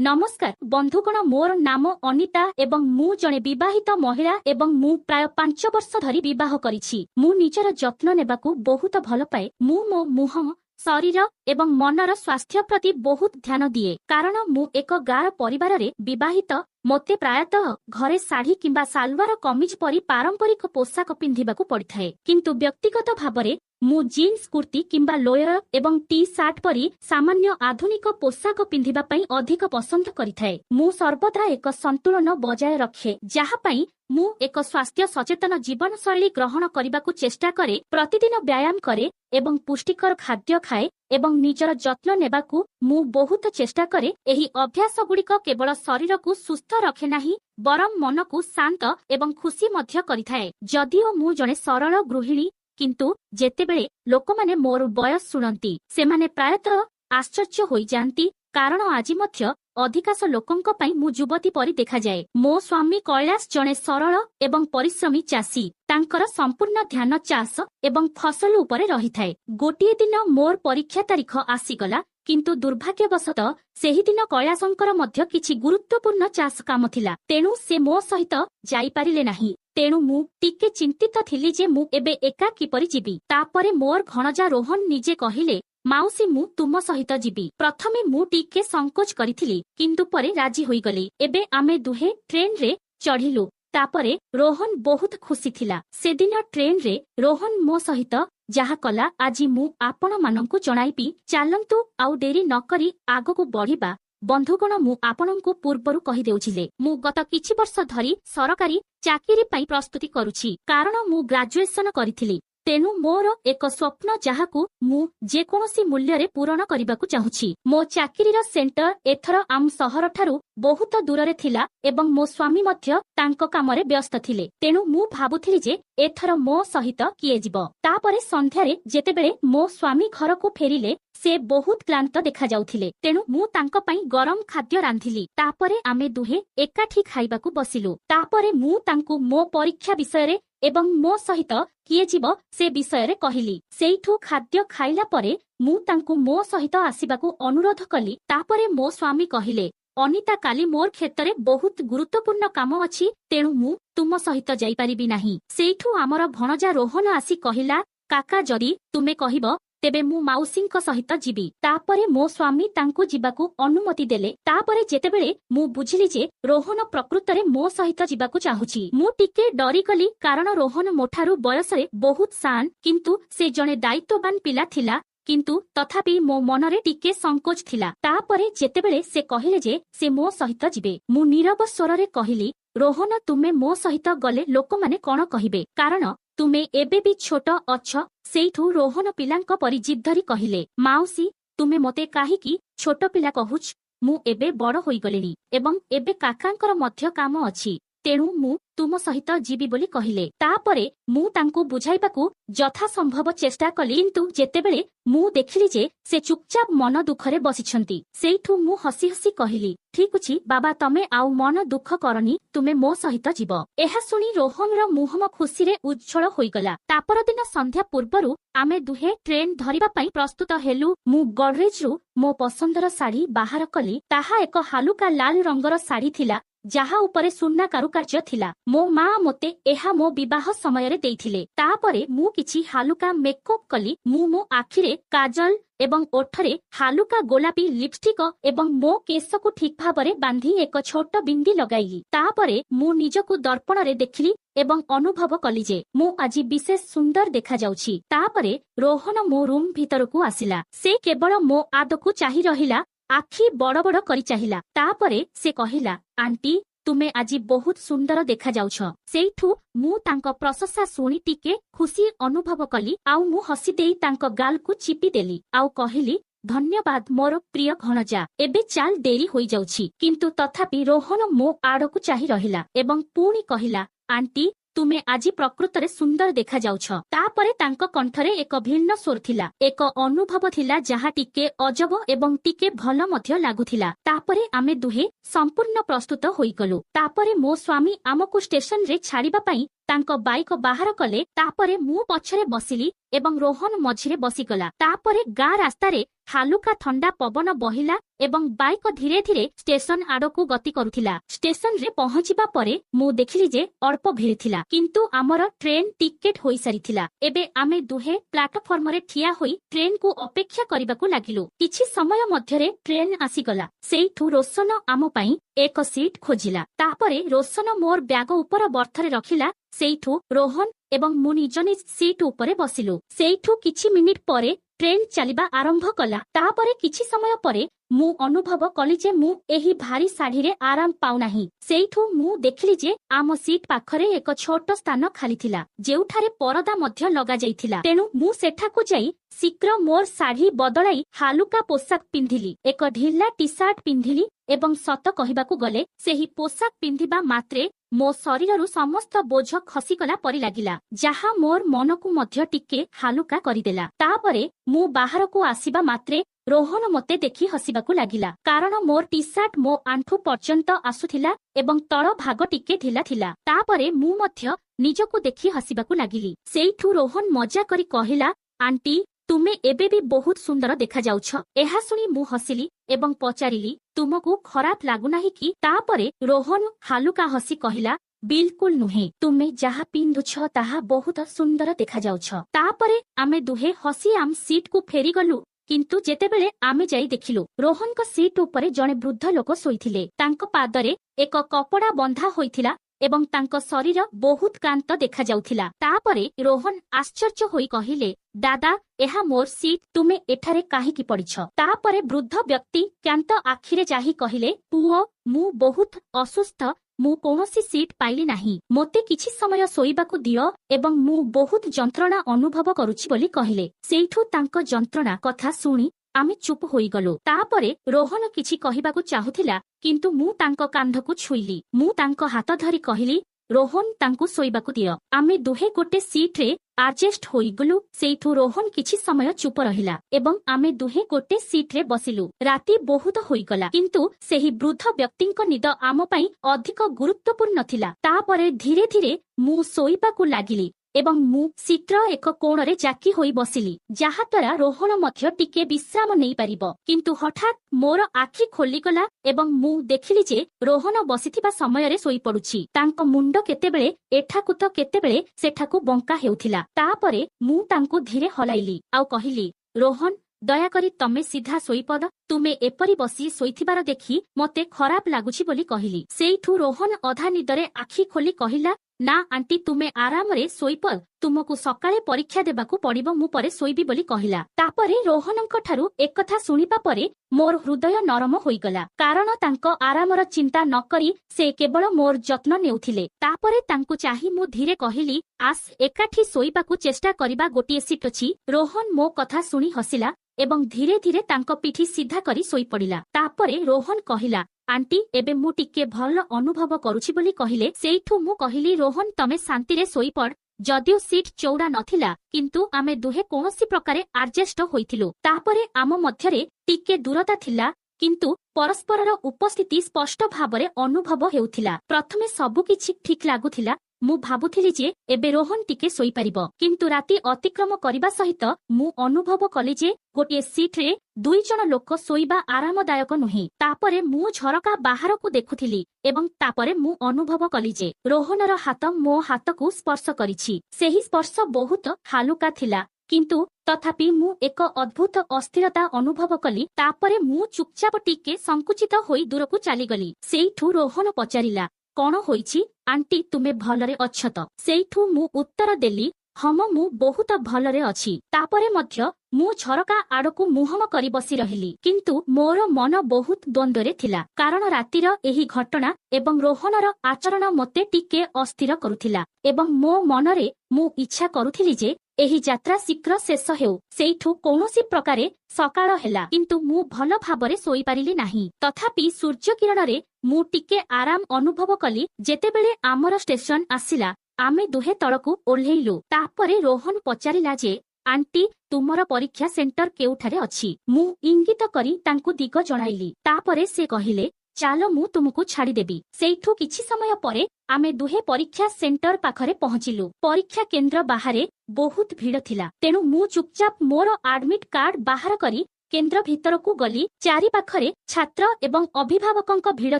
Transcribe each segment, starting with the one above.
नमस्कार बंधुगण मोर नाम अनिता एवं मु जणे विवाहित महिला एवं मु प्राय 5 वर्ष धरी विवाह करिछि। मु निजर जत्न नेबाकू बहुत भल पाए। मु मो मुह शरीर एवं मनर स्वास्थ्य प्रति बहुत ध्यान दिए कारण मु एक गार परिवार रे विवाहित। मोते प्रायतः घरे साड़ी किंबा सालवार कमीज परी पारंपरिक पोशाक पिंधिबाकू पड़िथाए, किंतु व्यक्तिगत भाबरे मु जीन्स कुर्ती किंबा लोयर एवं टी शार्ट परी सामान्य आधुनिक पोशाक पिंधिबा पई अधिक पसंद करिथाए। मु सर्वदा एक संतुलन बजाय रखे जहा पई मु एक स्वास्थ्य सचेतन जीवन शैली ग्रहण करबाकू चेष्टा करे। प्रतिदिन व्यायाम करे एवं पुष्टिकर खाद्य खाए एवं निजर जत्न नेबाकू मु बहुत चेष्टा करे। एही अभ्यास गुड़िक केवल शरीर को सुस्थ रखे नाही बरम मन को शांत एवं खुशी मध्य करिथाए। जदिओ मु जणे सरल गृहिणी, किंतु जेतेबेले लोकमाने मोर बयस सुनंती सेमाने प्रायतः आश्चर्य होई जानती कारण आज मध्य अधिकांश लोकंक पई मु युवती परी देखा जाए। मो स्वामी कैलाश जणे सरल एवं परिश्रमी चासी। तांकर संपूर्ण ध्यान चाष एवं फसल उपरे रहिथाए। गोटिए दिन मोर परीक्षा तारीख आसीगला, किंतु दुर्भाग्यवशतः सेही दिन कैलाशंकर मध्य किछि गुरुत्वपूर्ण चाष काम थिला, तेणु से मो सहित जाई पारिले नाही। तेणु मु टिके चिंतित थिली जे मु एबे एका किपरि जीवी। तापरे मोर घणजा रोहन निजे कहिले, माउसी मु तुम सहित जीवी। प्रथमे मु टिके संकोच करिथिली, किंतु परे राजी होई गली। एबे आमे दुहे ट्रेन रे चढ़िलु। तापरे रोहन बहुत खुशी थिला। से दिन ट्रेन रे रोहन मो सहित जहा कला आजी मु आपण माननकु जणाइबी। चालंतु आउ डेरी न करी आगकु बढ़िबा। बंधुगण मु आपणंकु पूर्वरु कहि देउछिले, मु गत किछि वर्ष धरी सरकारी चाकरी पई प्रस्तुति करूछि कारण मु ग्रेजुएशन करिथिली। तेनु मोर एक स्वप्न जहाकू मु जे कोनोसी मूल्य रे पूरण करबाकू चाहूछि। मो चाकरीर सेंटर एथर आम सहर ठारू बहुत दूर रे थिला एवं मो स्वामी मध्य तांको काम रे व्यस्त थिले। तेनु मु भाबुथिली जे एथर मो सहित किए जिवो। तापरे संध्या रे जेतेबेले मो स्वामी घर को फेरिले से बहुत क्लांत देखा जाउथिले। तेनु मु तांको पई गरम खाद्य रांधिली। तापरे आमे दुहे एकाठी खाइबाकू बसिलु। तापरे मु तांकू मो परीक्षा विषय रे एवं मो सहित किए जीव से विषय रे कहिली। सेइठू खाद्य खाइला परे मु तांकू मो सहित आसीबाकू अनुरोध कली। तापरे मो स्वामी कहिले, अनिता काली मोर क्षेत्र बहुत गुरुत्वपूर्ण काम अछि, तेणु मु तुम सहित जाई परिबी नाही। सेइठू आमर भणजा रोहन आसी कहिला, काका जदी तुमे कहिबो तेबे मु माउसींक सहित जीवी। तापरे मो स्वामी तांकू जीवाकू अनुमति देले। तापरे जेतेबेले मु बुझिली जे रोहन प्रकृतरे मो सहित जीवाकू चाहुछि, मु टिके डरी गली कारण रोहन मोठारू बयसरे बहुत सान, किंतु से जणे दायित्ववान पिला थिला। किंतु तथापि मो मनरे टिके संकोच थिला। तापरे जेतेबेले से कहिले जे से मो सहित जीवे, मु नीरव स्वररे कहिली, रोहन तुमे मो सहित गले लोकमाने कोन कहिबे कारण तुमे एबे भी छोट अछ। सेइठू रोहन पिलांक परि जिद धरी कहिले, माउसी तुमे मते काहिकी छोट पिला कहुछ, मु एबे बड़ होई गलेनी एवं एबे काकांकर मध्य काम अछि, तेणु मु तुम सहित जीवी बोली कहिले। तापरे मु तांकू बुझाइबाकू यथा संभव चेष्टा कली, किंतु जेतेबेले मु देखिली जे से चुपचाप मन दुखरे बसिछंती, सेइठू मु हसी हसी कहिली, ठीक अछि बाबा तमे आउ मन दुख करनी, तुमे मो सहित जीव। एहा सुनी रोहनर मुहम खुशी रे उज्जवल होइगला। तापर दिन संध्या पूर्वरु आमे दुहे ट्रेन धरिबा पई प्रस्तुत हेलु। मु गडरेज रु मो पसंदर साड़ी बाहर कली। ताहा एक हालुका लाल रंगर साड़ी थिला जहा उपरे सुन्ना कारुकार्य थिला। मो मा मोते एहा मो विवाह समय रे देइथिले। तापरे मु किछि हालुका मेकअप कली। मु मो आखिरे काजल एवं ओठरे हालुका गोलापी लिपस्टिक एवं मो केसकु ठीक भाबरे बांधी एक छोट बिंदी लगाइली। तापरे मु निजकु दर्पण रे देखिली एवं अनुभव कली जे मु आजि विशेष सुंदर देखा जाउछि। तापरे रोहन मो रूम भितरकु आसिला। से केवल मो आदकु चाहि रहिला, आखि बड़ बड़ करी चाहिला। तापरे से कहिला, आंटी तुमे आजि बहुत सुंदर देखा जाउछ। सेइठू मु तांक प्रशंसा सुनी टिके खुशी अनुभव कली। आउ मु हसी देई तांक गाल को चिपी देली आउ कहिली, धन्यवाद मोर प्रिय भणजा। एबे चाल देरी होई जाउछि, किंतु तथापि रोहन मो आड़कु चाहि रहिला एवं पुणी कहिला, आंटी तुमे आजि प्रकृतरे सुंदर देखा जाउछ। तापरे तांक कंठरे एक भिन्न स्वर थिला, एक अनुभव थिला जहा टिके अजब एवं टिके भल मध्य लागुथिला। तापरे आमे दुहे संपूर्ण प्रस्तुत होई गलु। तापरे मो स्वामी आमकु स्टेशन रे छाड़िबा पई ତାଙ୍କ ବାଇକ ବାହାର କଲେ। ତାପରେ ମୁଁ ପଛରେ ବସିଲି ଏବଂ ରୋହନ ମଝିରେ ବସିଗଲା। ତାପରେ ଗାଁ ରାସ୍ତାରେ ହାଲୁକା ଥଣ୍ଡା ପବନ ବହିଲା ଏବଂ ବାଇକ ଧୀରେ ଧୀରେ ଷ୍ଟେସନ ଆଡକୁ ଗତି କରୁଥିଲା। ଷ୍ଟେସନରେ ପହଞ୍ଚିବା ପରେ ମୁଁ ଦେଖିଲି ଯେ ଅଳ୍ପ ଭିଡ଼ ଥିଲା, କିନ୍ତୁ ଆମର ଟ୍ରେନ ଟିକେଟ ହୋଇସାରିଥିଲା। ଏବେ ଆମେ ଦୁହେଁ ପ୍ଲାଟଫର୍ମରେ ଠିଆ ହୋଇ ଟ୍ରେନକୁ ଅପେକ୍ଷା କରିବାକୁ ଲାଗିଲୁ। କିଛି ସମୟ ମଧ୍ୟରେ ଟ୍ରେନ ଆସିଗଲା। ସେଇଠୁ ରୋଶନ ଆମ ପାଇଁ ଏକ ସିଟ୍ ଖୋଜିଲା। ତାପରେ ରୋଶନ ମୋର ବ୍ୟାଗ ଉପର ବର୍ଥରେ ରଖିଲା। ସେଇଠୁ ରୋହନ ଏବଂ ମୁଁ ନିଜ ନିଜ ସିଟ୍ ଉପରେ ବସିଲୁ। ସେଇଠୁ କିଛି ମିନିଟ୍ ପରେ ଟ୍ରେନ ଚାଲିବା ଆରମ୍ଭ କଲା। ତାପରେ କିଛି ସମୟ ପରେ ମୁଁ ଅନୁଭବ କଲି ଯେ ମୁଁ ଏହି ଭାରି ଶାଢ଼ୀରେ ଆରାମ ପାଉନାହିଁ। ସେଇଠୁ ମୁଁ ଦେଖିଲି ଯେ ଆମ ସିଟ୍ ପାଖରେ ଏକ ଛୋଟ ସ୍ଥାନ ଖାଲି ଥିଲା, ଯେଉଁଠାରେ ପରଦା ମଧ୍ୟ ଲଗାଯାଇଥିଲା। ତେଣୁ ମୁଁ ସେଠାକୁ ଯାଇ ଶୀଘ୍ର ମୋର ଶାଢ଼ୀ ବଦଳାଇ ହାଲୁକା ପୋଷାକ ପିନ୍ଧିଲି। ଏକ ଢିଲା ଟି ସାର୍ଟ ପିନ୍ଧିଲି ଏବଂ ସତ କହିବାକୁ ଗଲେ ସେହି ପୋଷାକ ପିନ୍ଧିବା ମାତ୍ରେ ମୋ ଶରୀରରୁ ସମସ୍ତ ବୋଝ ଖସିଗଲା ପରି ଲାଗିଲା, ଯାହା ମୋର ମନକୁ ମଧ୍ୟ ଟିକେ ହାଲୁକା କରିଦେଲା। ତାପରେ ମୁଁ ବାହାରକୁ ଆସିବା ମାତ୍ରେ ରୋହନ ମୋତେ ଦେଖି ହସିବାକୁ ଲାଗିଲା, କାରଣ ମୋର ଟି ସାର୍ଟ ମୋ ଆଣ୍ଠୁ ପର୍ଯ୍ୟନ୍ତ ଆସୁଥିଲା ଏବଂ ତଳ ଭାଗ ଟିକେ ଢିଲା ଥିଲା। ତାପରେ ମୁଁ ମଧ୍ୟ ନିଜକୁ ଦେଖି ହସିବାକୁ ଲାଗିଲି। ସେଇଠୁ ରୋହନ ମଜା କରି କହିଲା, ଆଣ୍ଟି, ତୁମେ ଏବେ ବି ବହୁତ ସୁନ୍ଦର ଦେଖାଯାଉଛ। ଏହା ଶୁଣି ମୁଁ ହସିଲି ଏବଂ ପଚାରିଲି, ତୁମକୁ ଖରାପ ଲାଗୁନାହିଁ କି? ତାପରେ ରୋହନ ହାଲୁକା ହସି କହିଲା, ବିଲକୁଲ ନୁହେଁ, ତୁମେ ଯାହା ପିନ୍ଧୁଛ ତାହା ବହୁତ ସୁନ୍ଦର ଦେଖାଯାଉଛ। ତାପରେ ଆମେ ଦୁହେଁ ହସି ଆମ ସିଟ୍କୁ ଫେରିଗଲୁ। କିନ୍ତୁ ଯେତେବେଳେ ଆମେ ଯାଇ ଦେଖିଲୁ, ରୋହନଙ୍କ ସିଟ୍ ଉପରେ ଜଣେ ବୃଦ୍ଧ ଲୋକ ଶୋଇଥିଲେ। ତାଙ୍କ ପାଦରେ ଏକ କପଡ଼ା ବନ୍ଧା ହୋଇଥିଲା ଏବଂ ତାଙ୍କ ଶରୀର ବହୁତ କ୍ଳାନ୍ତ ଦେଖାଯାଉଥିଲା। ତାପରେ ରୋହନ ଆଶ୍ଚର୍ଯ୍ୟ ହୋଇ କହିଲେ, ଦାଦା, ଏହା ମୋର ସିଟ୍, ତୁମେ ଏଠାରେ କାହିଁକି ପଡ଼ିଛ? ତାପରେ ବୃଦ୍ଧ ବ୍ୟକ୍ତି କ୍ଳାନ୍ତ ଆଖିରେ ଚାହିଁ କହିଲେ, ପୁଅ, ମୁଁ ବହୁତ ଅସୁସ୍ଥ। ମୁଁ କୌଣସି ସିଟ୍ ପାଇଲି ନାହିଁ। ମୋତେ କିଛି ସମୟ ଶୋଇବାକୁ ଦିଅ ଏବଂ ମୁଁ ବହୁତ ଯନ୍ତ୍ରଣା ଅନୁଭବ କରୁଛି ବୋଲି କହିଲେ। ସେଇଠୁ ତାଙ୍କ ଯନ୍ତ୍ରଣା କଥା ଶୁଣି ଆମେ ଚୁପ୍ ହୋଇଗଲୁ। ତାପରେ ରୋହନ କିଛି କହିବାକୁ ଚାହୁଁଥିଲା, କିନ୍ତୁ ମୁଁ ତାଙ୍କ କାନ୍ଧକୁ ଛୁଇଁଲି। ମୁଁ ତାଙ୍କ ହାତ ଧରି କହିଲି, ରୋହନ, ତାଙ୍କୁ ଶୋଇବାକୁ ଦିଅ। ଆମେ ଦୁହେଁ ଗୋଟେ ସିଟ୍ରେ ଆଡଜଷ୍ଟ ହୋଇଗଲୁ। ସେଇଠୁ ରୋହନ କିଛି ସମୟ ଚୁପ ରହିଲା ଏବଂ ଆମେ ଦୁହେଁ ଗୋଟେ ସିଟ୍ରେ ବସିଲୁ। ରାତି ବହୁତ ହୋଇଗଲା, କିନ୍ତୁ ସେହି ବୃଦ୍ଧ ବ୍ୟକ୍ତିଙ୍କ ନିଦ ଆମ ପାଇଁ ଅଧିକ ଗୁରୁତ୍ୱପୂର୍ଣ୍ଣ ଥିଲା। ତାପରେ ଧୀରେ ଧୀରେ ମୁଁ ଶୋଇବାକୁ ଲାଗିଲି ଏବଂ ମୁଁ ସିଟ୍ର ଏକ କୋଣରେ ଜାକି ହୋଇ ବସିଲି, ଯାହାଦ୍ୱାରା ରୋହନ ମଧ୍ୟ ଟିକେ ବିଶ୍ରାମ ନେଇପାରିବ। କିନ୍ତୁ ହଠାତ୍ ମୋର ଆଖି ଖୋଲିଗଲା ଏବଂ ମୁଁ ଦେଖିଲି ଯେ ରୋହନ ବସିଥିବା ସମୟରେ ଶୋଇପଡୁଛି। ତାଙ୍କ ମୁଣ୍ଡ କେତେବେଳେ ଏଠାକୁ ତ କେତେବେଳେ ସେଠାକୁ ବଙ୍କା ହେଉଥିଲା। ତାପରେ ମୁଁ ତାଙ୍କୁ ଧୀରେ ହଲାଇଲି ଆଉ କହିଲି, ରୋହନ, ଦୟାକରି ତମେ ସିଧା ଶୋଇପଡ଼। ତୁମେ ଏପରି ବସି ଶୋଇଥିବାର ଦେଖି ମୋତେ ଖରାପ ଲାଗୁଛି ବୋଲି କହିଲି। ସେଇଠୁ ରୋହନ ଅଧା ନିଦରେ ଆଖି ଖୋଲି କହିଲା, ନା ଆଣ୍ଟି, ତୁମେ ଆରାମରେ ଶୋଇପଡ଼। ତୁମକୁ ସକାଳେ ପରୀକ୍ଷା ଦେବାକୁ ପଡ଼ିବ, ମୁଁ ପରେ ଶୋଇବି ବୋଲି କହିଲା। ତାପରେ ରୋହନଙ୍କ ଠାରୁ ଏକଥା ଶୁଣିବା ପରେ ମୋର ହୃଦୟ ନରମ ହୋଇଗଲା, କାରଣ ତାଙ୍କ ଆରାମର ଚିନ୍ତା ନକରି ସେ କେବଳ ମୋର ଯତ୍ନ ନେଉଥିଲେ। ତାପରେ ତାଙ୍କୁ ଚାହିଁ ମୁଁ ଧୀରେ କହିଲି, ଆସ୍, ଏକାଠି ଶୋଇବାକୁ ଚେଷ୍ଟା କରିବା, ଗୋଟିଏ ସିଟ୍ ଅଛି। ରୋହନ ମୋ କଥା ଶୁଣି ହସିଲା ଏବଂ ଧୀରେ ଧୀରେ ତାଙ୍କ ପିଠି ସିଧା କରି ଶୋଇପଡ଼ିଲା। ତାପରେ ରୋହନ କହିଲା, ଆଣ୍ଟି, ଏବେ ମୁଁ ଟିକେ ଭଲ ଅନୁଭବ କରୁଛି ବୋଲି କହିଲେ। ସେଇଠୁ ମୁଁ କହିଲି, ରୋହନ, ତମେ ଶାନ୍ତିରେ ଶୋଇପଡ଼। ଯଦିଓ ସିଟ୍ ଚଉଡ଼ା ନଥିଲା, କିନ୍ତୁ ଆମେ ଦୁହେଁ କୌଣସି ପ୍ରକାରେ ଆଡଜଷ୍ଟ ହୋଇଥିଲୁ। ତାପରେ ଆମ ମଧ୍ୟରେ ଟିକେ ଦୂରତା ଥିଲା, କିନ୍ତୁ ପରସ୍ପରର ଉପସ୍ଥିତି ସ୍ପଷ୍ଟ ଭାବରେ ଅନୁଭବ ହେଉଥିଲା। ପ୍ରଥମେ ସବୁକିଛି ଠିକ୍ ଲାଗୁଥିଲା। ମୁଁ ଭାବୁଥିଲି ଯେ ଏବେ ରୋହନ ଟିକେ ଶୋଇପାରିବ, କିନ୍ତୁ ରାତି ଅତିକ୍ରମ କରିବା ସହିତ ମୁଁ ଅନୁଭବ କଲି ଯେ ଗୋଟିଏ ସିଟ୍ରେ ଦୁଇ ଜଣ ଲୋକ ଶୋଇବା ଆରାମଦାୟକ ନୁହେଁ। ତାପରେ ମୁଁ ଝରକା ବାହାରକୁ ଦେଖୁଥିଲି ଏବଂ ତାପରେ ମୁଁ ଅନୁଭବ କଲି ଯେ ରୋହନର ହାତ ମୋ ହାତକୁ ସ୍ପର୍ଶ କରିଛି। ସେହି ସ୍ପର୍ଶ ବହୁତ ହାଲୁକା ଥିଲା, କିନ୍ତୁ ତଥାପି ମୁଁ ଏକ ଅଦ୍ଭୁତ ଅସ୍ଥିରତା ଅନୁଭବ କଲି। ତାପରେ ମୁଁ ଚୁପଚାପ ଟିକେ ସଂକୁଚିତ ହୋଇ ଦୂରକୁ ଚାଲିଗଲି। ସେଇଠୁ ରୋହନ ପଚାରିଲା, କଣ ହୋଇଛି ଆଣ୍ଟି, ତୁମେ ଭଲରେ ଅଛ ତ? ସେଇଠୁ ମୁଁ ଉତ୍ତର ଦେଲି, ହଁ, ମୁଁ ବହୁତ ଭଲରେ ଅଛି। ତାପରେ ମଧ୍ୟ ମୁଁ ଝରକା ଆଡ଼କୁ ମୁହଁ କରି ବସି ରହିଲି, କିନ୍ତୁ ମୋର ମନ ବହୁତ ଦ୍ୱନ୍ଦ୍ୱରେ ଥିଲା, କାରଣ ରାତିର ଏହି ଘଟଣା ଏବଂ ରୋହନର ଆଚରଣ ମୋତେ ଟିକେ ଅସ୍ଥିର କରୁଥିଲା ଏବଂ ମୋ ମନରେ ମୁଁ ଇଚ୍ଛା କରୁଥିଲି ଯେ ଏହି ଯାତ୍ରା ଶୀଘ୍ର ଶେଷ ହେଉ। ସେଇଠୁ କୌଣସି ପ୍ରକାରେ ସକାଳ ହେଲା, କିନ୍ତୁ ମୁଁ ଭଲ ଭାବରେ ଶୋଇପାରିଲି ନାହିଁ। ତଥାପି ସୂର୍ଯ୍ୟ କିରଣରେ ମୁଁ ଟିକେ ଆରାମ ଅନୁଭବ କଲି। ଯେତେବେଳେ ଆମର ଷ୍ଟେସନ ଆସିଲା, ଆମେ ଦୁହେଁ ତଳକୁ ଓହ୍ଲେଇଲୁ। ତାପରେ ରୋହନ ପଚାରିଲା ଯେ, ଆଣ୍ଟି, ତୁମର ପରୀକ୍ଷା ସେଣ୍ଟର କେଉଁଠାରେ ଅଛି? ମୁଁ ଇଙ୍ଗିତ କରି ତାଙ୍କୁ ଦିଗ ଜଣାଇଲି। ତାପରେ ସେ କହିଲେ, ଚାଲ ମୁଁ ତୁମକୁ ଛାଡ଼ିଦେବି। ସେଇଠୁ କିଛି ସମୟ ପରେ ଆମେ ଦୁହେଁ ପରୀକ୍ଷା ସେଣ୍ଟର ପାଖରେ ପହଞ୍ଚିଲୁ। ପରୀକ୍ଷା କେନ୍ଦ୍ର ବାହାରେ ବହୁତ ଭିଡ଼ ଥିଲା, ତେଣୁ ମୁଁ ଚୁପଚାପ ମୋର ଆଡମିଟ୍ କାର୍ଡ ବାହାର କରି କେନ୍ଦ୍ର ଭିତରକୁ ଗଲି। ଚାରିପାଖରେ ଛାତ୍ର ଏବଂ ଅଭିଭାବକଙ୍କ ଭିଡ଼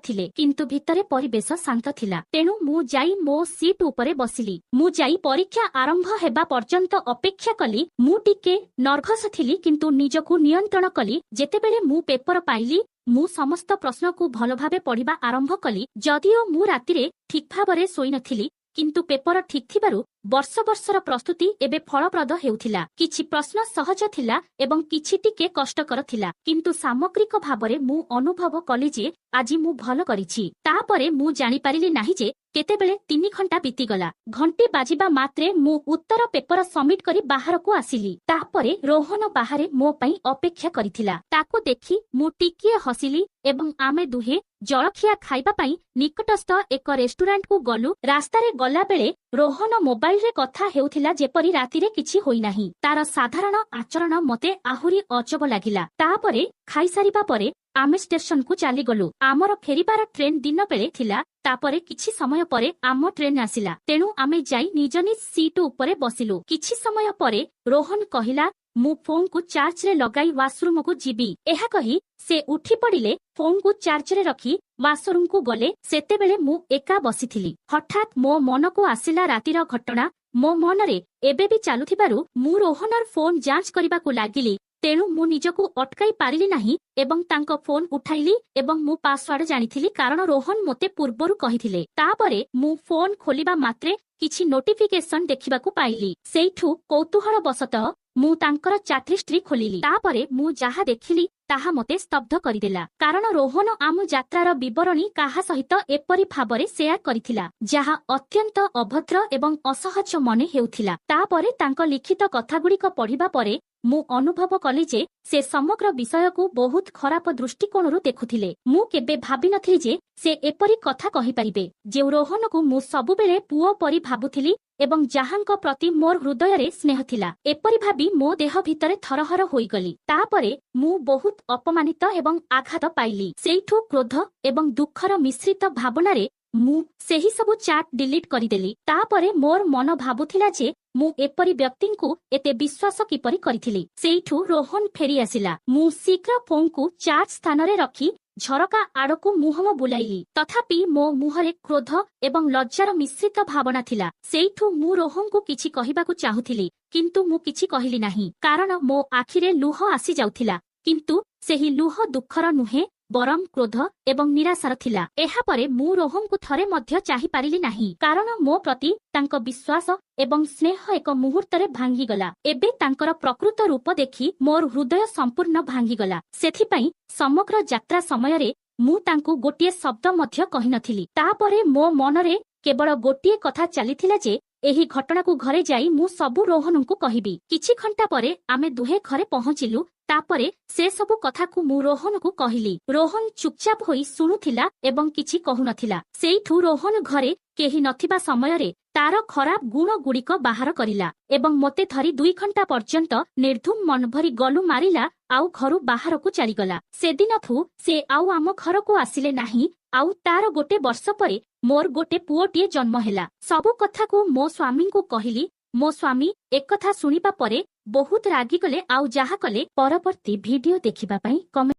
ଥିଲେ, କିନ୍ତୁ ଭିତରେ ପରିବେଶ ଶାନ୍ତ ଥିଲା। ତେଣୁ ମୁଁ ଯାଇ ମୋ ସିଟ୍ ଉପରେ ବସିଲି। ମୁଁ ଯାଇ ପରୀକ୍ଷା ଆରମ୍ଭ ହେବା ପର୍ଯ୍ୟନ୍ତ ଅପେକ୍ଷା କଲି। ମୁଁ ଟିକେ ନର୍ଭସ ଥିଲି, କିନ୍ତୁ ନିଜକୁ ନିୟନ୍ତ୍ରଣ କଲି। ଯେତେବେଳେ ମୁଁ ପେପର ପାଇଲି, ମୁଁ ସମସ୍ତ ପ୍ରଶ୍ନକୁ ଭଲ ଭାବେ ପଢ଼ିବା ଆରମ୍ଭ କଲି। ଯଦିଓ ମୁଁ ରାତିରେ ଠିକ୍ ଭାବରେ ଶୋଇନଥିଲି, କିନ୍ତୁ ପେପର ଠିକ୍ ଥିବାରୁ ବର୍ଷ ବର୍ଷର ପ୍ରସ୍ତୁତି ଏବେ ଫଳପ୍ରଦ ହେଉଥିଲା। କିଛି ପ୍ରଶ୍ନ ସହଜ ଥିଲା ଏବଂ କିଛି ଟିକେ କଷ୍ଟକର ଥିଲା, କିନ୍ତୁ ସାମଗ୍ରିକ ଭାବରେ ମୁଁ ଅନୁଭବ କଲି ଯେ ଆଜି ମୁଁ ଭଲ କରିଛି। ତାପରେ ମୁଁ ଜାଣିପାରିଲି ନାହିଁ ଯେ କେତେବେଳେ 3 ଘଣ୍ଟା ବିତିଗଲା। ଘଣ୍ଟି ବାଜିବା ମାତ୍ରେ ମୁଁ ଉତ୍ତର ପେପର ସବମିଟ୍ କରି ବାହାରକୁ ଆସିଲି। ତାପରେ ରୋହନ ବାହାରେ ମୋ ପାଇଁ ଅପେକ୍ଷା କରିଥିଲା। ତାକୁ ଦେଖି ମୁଁ ଟିକିଏ ହସିଲି ଏବଂ ଆମେ ଦୁହେଁ ଜଳଖିଆ ଖାଇବା ପାଇଁ ନିକଟସ୍ଥ ଏକ ରେଷ୍ଟୁରାଣ୍ଟକୁ ଗଲୁ। ରାସ୍ତାରେ ଗଲାବେଳେ ରୋହନ ମୋବାଇଲରେ କଥା ହେଉଥିଲା ଯେପରି ରାତିରେ କିଛି ହୋଇନାହିଁ। ତାର ସାଧାରଣ ଆଚରଣ ମୋତେ ଆହୁରି ଅଜବ ଲାଗିଲା। ତାପରେ ଖାଇସାରିବା ପରେ ଆମେ ଷ୍ଟେସନକୁ ଚାଲିଗଲୁ। ଆମର ଫେରିବାର ଟ୍ରେନ୍ ଦିନ ବେଳେ ଥିଲା। ତାପରେ କିଛି ସମୟ ପରେ ଆମ ଟ୍ରେନ୍ ଆସିଲା, ତେଣୁ ଆମେ ଯାଇ ନିଜ ନିଜ ସିଟ୍ ଉପରେ ବସିଲୁ। କିଛି ସମୟ ପରେ ରୋହନ କହିଲା, ମୁଁ ଫୋନକୁ ଚାର୍ଜରେ ଲଗାଇ ୱାସରୁମକୁ ଯିବି। ଏହା କହି ସେ ଉଠି ପଡ଼ିଲେ। ଫୋନକୁ ଚାର୍ଜରେ ରଖି ୱାସରୁମକୁ ଗଲେ। ସେତେବେଳେ ମୁଁ ଏକା ବସିଥିଲି। ହଠାତ୍ ମୋ ମନକୁ ଆସିଲା ରାତିର ଘଟଣା। ମୋ ମନରେ ଏବେ ବି ଚାଲୁଥିବାରୁ ମୁଁ ରୋହନର ଫୋନ ଯାଞ୍ଚ କରିବାକୁ ଲାଗିଲି। ତେଣୁ ମୁଁ ନିଜକୁ ଅଟକାଇ ପାରିଲି ନାହିଁ ଏବଂ ତାଙ୍କ ଫୋନ ଉଠାଇଲି ଏବଂ ମୁଁ ପାସୱାର୍ଡ ଜାଣିଥିଲି, କାରଣ ରୋହନ ମୋତେ ପୂର୍ବରୁ କହିଥିଲେ। ତାପରେ ମୁଁ ଫୋନ ଖୋଲିବା ମାତ୍ରେ କିଛି ନୋଟିଫିକେସନ ଦେଖିବାକୁ ପାଇଲି। ସେଇଠୁ କୌତୂହଳବଶତଃ ମୁଁ ତାଙ୍କର ଚାଟ୍ ହିଷ୍ଟ୍ରି ଖୋଲିଲି। ତାପରେ ମୁଁ ଯାହା ଦେଖିଲି ତାହା ମୋତେ ସ୍ତବ୍ଧ କରିଦେଲା, କାରଣ ରୋହନ ଆମ ଯାତ୍ରାର ବିବରଣୀ କାହା ସହିତ ଏପରି ଭାବରେ ସେୟାର କରିଥିଲା, ଯାହା ଅତ୍ୟନ୍ତ ଅଭଦ୍ର ଏବଂ ଅସହଜ ମନେ ହେଉଥିଲା। ତାପରେ ତାଙ୍କ ଲିଖିତ କଥାଗୁଡ଼ିକ ପଢ଼ିବା ପରେ ମୁଁ ଅନୁଭବ କଲି ଯେ ସେ ସମଗ୍ର ବିଷୟକୁ ବହୁତ ଖରାପ ଦୃଷ୍ଟିକୋଣରୁ ଦେଖୁଥିଲେ। ମୁଁ କେବେ ଭାବିନଥିଲି ଯେ ସେ ଏପରି କଥା କହିପାରିବେ। ଯେଉଁ ରୋହନକୁ ମୁଁ ସବୁବେଳେ ପୁଅ ପରି ଭାବୁଥିଲି ଏବଂ ଯାହାଙ୍କ ପ୍ରତି ମୋର ହୃଦୟରେ ସ୍ନେହ ଥିଲା, ଏପରି ଭାବି ମୋ ଦେହ ଭିତରେ ଥରହର ହୋଇଗଲି। ତାପରେ ମୁଁ ବହୁତ ଅପମାନିତ ଏବଂ ଆଘାତ ପାଇଲି। ସେଇଠୁ କ୍ରୋଧ ଏବଂ ଦୁଃଖର ମିଶ୍ରିତ ଭାବନାରେ ମୁଁ ସେହି ସବୁ ଚାଟ୍ ଡିଲିଟ୍ କରିଦେଲି। ତାପରେ ମୋର ମନ ଭାବୁଥିଲା ଯେ ମୁଁ ଏପରି ବ୍ୟକ୍ତିଙ୍କୁ ଏତେ ବିଶ୍ୱାସ କିପରି କରିଥିଲି। ସେଇଠୁ ରୋହନ ଫେରି ଆସିଲା। ମୁଁ ଶୀଘ୍ର ଫୋନକୁ ଚାର୍ଜ ସ୍ଥାନରେ ରଖି ଝରକା ଆଡ଼କୁ ମୁହଁ ବୁଲାଇଲି। ତଥାପି ମୋ ମୁହଁରେ କ୍ରୋଧ ଏବଂ ଲଜ୍ଜାର ମିଶ୍ରିତ ଭାବନା ଥିଲା। ସେଇଠୁ ମୁଁ ରୋହନକୁ କିଛି କହିବାକୁ ଚାହୁଁଥିଲି, କିନ୍ତୁ ମୁଁ କିଛି କହିଲି ନାହିଁ, କାରଣ ମୋ ଆଖିରେ ଲୁହ ଆସିଯାଉଥିଲା। କିନ୍ତୁ ସେହି ଲୁହ ଦୁଃଖର ନୁହେଁ, ବରଂ କ୍ରୋଧ ଏବଂ ନିରାଶାର ଥିଲା। ଏହାପରେ ମୁଁ ରୋହନକୁ ଥରେ ମଧ୍ୟ ଚାହିଁପାରିଲି ନାହିଁ, କାରଣ ମୋ ପ୍ରତି ତାଙ୍କ ବିଶ୍ୱାସ ଏବଂ ସ୍ନେହ ଏକ ମୁହୂର୍ତ୍ତରେ ଭାଙ୍ଗିଗଲା। ଏବେ ତାଙ୍କର ପ୍ରକୃତ ରୂପ ଦେଖି ମୋର ହୃଦୟ ସମ୍ପୂର୍ଣ୍ଣ ଭାଙ୍ଗିଗଲା। ସେଥିପାଇଁ ସମଗ୍ର ଯାତ୍ରା ସମୟରେ ମୁଁ ତାଙ୍କୁ ଗୋଟିଏ ଶବ୍ଦ ମଧ୍ୟ କହିନଥିଲି। ତାପରେ ମୋ ମନରେ କେବଳ ଗୋଟିଏ କଥା ଚାଲିଥିଲା ଯେ ଏହି ଘଟଣାକୁ ଘରେ ଯାଇ ମୁଁ ସବୁ ରୋହନଙ୍କୁ କହିବି। କିଛି ଘଣ୍ଟା ପରେ ଆମେ ଦୁହେଁ ଘରେ ପହଞ୍ଚିଲୁ। ତାପରେ ସେ ସବୁ କଥାକୁ ମୁଁ ରୋହନକୁ କହିଲି। ରୋହନ ଚୁପଚାପ ହୋଇ ଶୁଣୁଥିଲା ଏବଂ କିଛି କହୁନଥିଲା। ସେଇଠୁ ରୋହନ ଘରେ କେହି ନଥିବା ସମୟରେ ତାର ଖରାପ ଗୁଣ ଗୁଡ଼ିକ ବାହାର କରିଲା ଏବଂ ମୋତେ ଧରି 2 ଘଣ୍ଟା ପର୍ଯ୍ୟନ୍ତ ନିର୍ଧୁମ ମନଭରି ଗଲୁ ମାରିଲା, ଆଉ ଘରୁ ବାହାରକୁ ଚାଲିଗଲା। ସେଦିନଠୁ ସେ ଆଉ ଆମ ଘରକୁ ଆସିଲେ ନାହିଁ। ଆଉ ତାର ଗୋଟେ ବର୍ଷ ପରେ ମୋର ଗୋଟେ ପୁଅଟିଏ ଜନ୍ମ ହେଲା। ସବୁ କଥାକୁ ମୋ ସ୍ୱାମୀଙ୍କୁ କହିଲି। ମୋ ସ୍ୱାମୀ ଏକଥା ଶୁଣିବା ପରେ ବହୁତ ରାଗିଗଲେ ଆଉ ଯାହା କଲେ। ପରବର୍ତ୍ତୀ ଭିଡିଓ ଦେଖିବା ପାଇଁ କମେଣ୍ଟ